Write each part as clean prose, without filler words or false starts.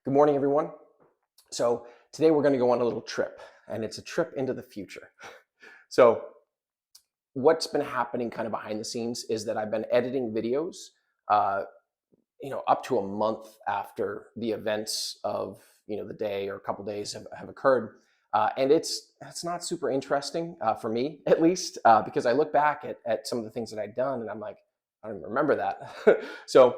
Good morning, everyone. So today we're going to go on a little trip, and it's a trip into the future. So what's been happening kind of behind the scenes is that I've been editing videos, uh, up to a month after the events of the day or a couple days have occurred, and it's not super interesting for me at least because I look back at some of the things that I'd done, and I'm like, I don't even remember that. So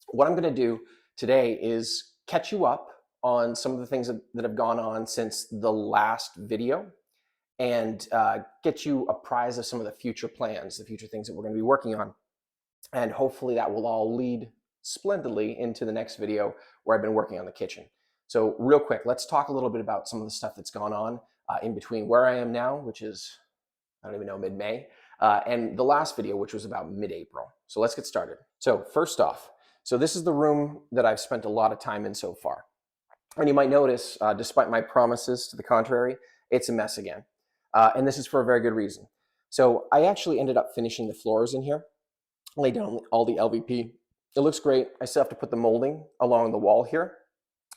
what I'm going to do today is catch you up on some of the things that have gone on since the last video and get you apprised of some of the future plans, the future things that we're going to be working on. And hopefully that will all lead splendidly into the next video where I've been working on the kitchen. So real quick, let's talk a little bit about some of the stuff that's gone on in between where I am now, which is, I don't even know, mid-May, and the last video, which was about mid-April. So let's get started. So first off, so this is the room that I've spent a lot of time in so far. And you might notice, despite my promises to the contrary, it's a mess again. And this is for a very good reason. So I actually ended up finishing the floors in here, laid down all the LVP. It looks great. I still have to put the molding along the wall here.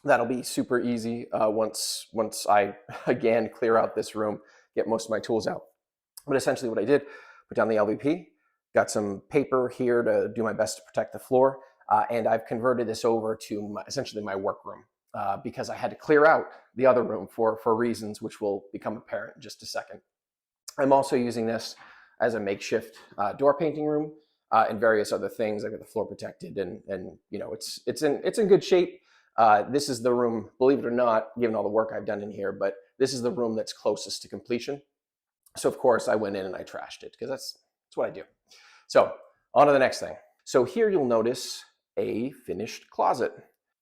That'll be super easy once I, again, clear out this room, get most of my tools out. But essentially what I did, put down the LVP, got some paper here to do my best to protect the floor, and I've converted this over to essentially my workroom because I had to clear out the other room for reasons which will become apparent in just a second. I'm also using this as a makeshift door painting room and various other things. I've got the floor protected, and it's in good shape. This is the room, believe it or not, given all the work I've done in here, but this is the room that's closest to completion. So of course I went in and I trashed it because that's what I do. So on to the next thing. So here you'll notice a finished closet.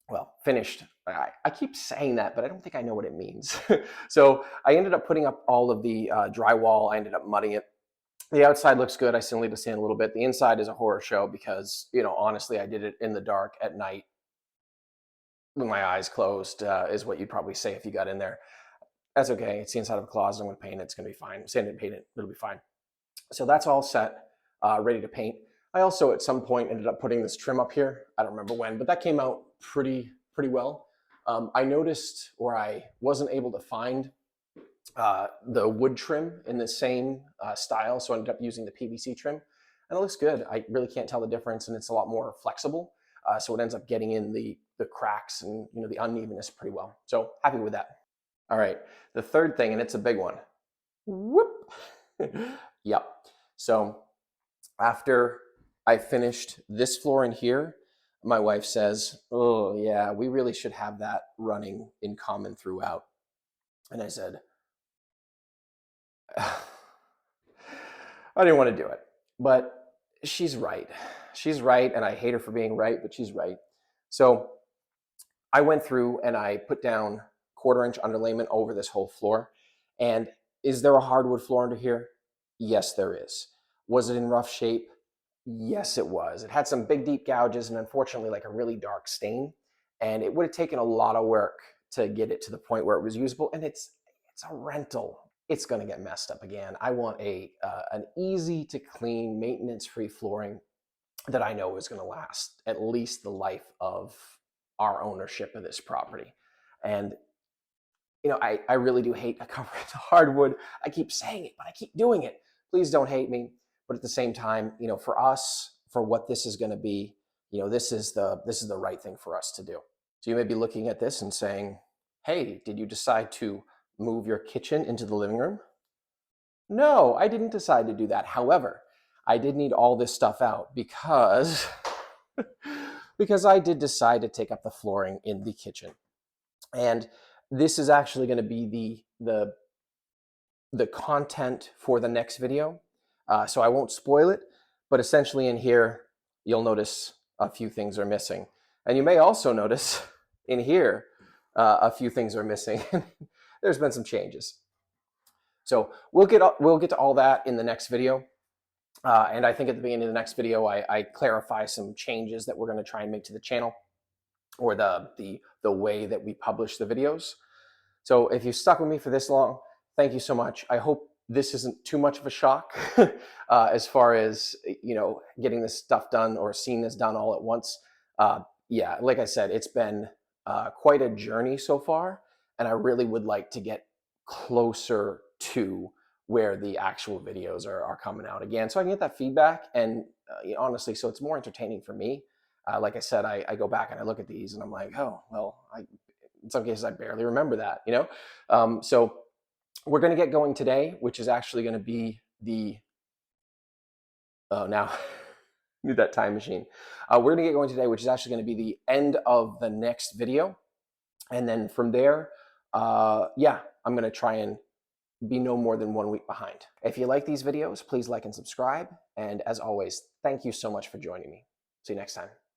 Well, finished, I keep saying that, but I don't think I know what it means. So I ended up putting up all of the drywall. I ended up mudding it. The outside looks good. I still need to sand a little bit. The inside is a horror show because, honestly, I did it in the dark at night with my eyes closed, is what you'd probably say if you got in there. That's okay. It's the inside of a closet. I'm going to paint it. It's going to be fine. Sand it and paint it. It'll be fine. So that's all set, ready to paint. I also, at some point, ended up putting this trim up here. I don't remember when, but that came out pretty well. I noticed, or I wasn't able to find the wood trim in the same style, so I ended up using the PVC trim, and it looks good. I really can't tell the difference, and it's a lot more flexible, so it ends up getting in the cracks and the unevenness pretty well. So happy with that. All right, the third thing, and it's a big one. Whoop. Yep. So after I finished this floor in here, my wife says, "Oh yeah, we really should have that running in common throughout." And I said, I didn't want to do it, but she's right. She's right, and I hate her for being right, but she's right. So I went through and I put down 1/4 inch underlayment over this whole floor. And is there a hardwood floor under here? Yes, there is. Was it in rough shape? Yes, it was. It had some big, deep gouges and unfortunately like a really dark stain. And it would have taken a lot of work to get it to the point where it was usable. And it's a rental. It's going to get messed up again. I want an easy to clean, maintenance-free flooring that I know is going to last at least the life of our ownership of this property. And I really do hate covering the hardwood. I keep saying it, but I keep doing it. Please don't hate me. But at the same time, for us, for what this is going to be, this is the right thing for us to do. So you may be looking at this and saying, hey, did you decide to move your kitchen into the living room? No, I didn't decide to do that. However, I did need all this stuff out because I did decide to take up the flooring in the kitchen. And this is actually going to be the content for the next video. So I won't spoil it, but essentially in here, you'll notice a few things are missing. And you may also notice in here, a few things are missing. There's been some changes. So we'll get to all that in the next video. And I think at the beginning of the next video, I clarify some changes that we're going to try and make to the channel or the way that we publish the videos. So if you stuck with me for this long, thank you so much. I hope this isn't too much of a shock as far as, getting this stuff done or seeing this done all at once. Yeah, like I said, it's been quite a journey so far, and I really would like to get closer to where the actual videos are coming out again, so I can get that feedback. And honestly, so it's more entertaining for me. Like I said, I go back and I look at these and I'm like, oh well, in some cases I barely remember that, so we're going to get going today, which is actually going to be the now need that time machine. We're going to get going today, which is actually going to be the end of the next video. And then from there, yeah, I'm going to try and be no more than 1 week behind. If you like these videos, please like and subscribe. And as always, thank you so much for joining me. See you next time.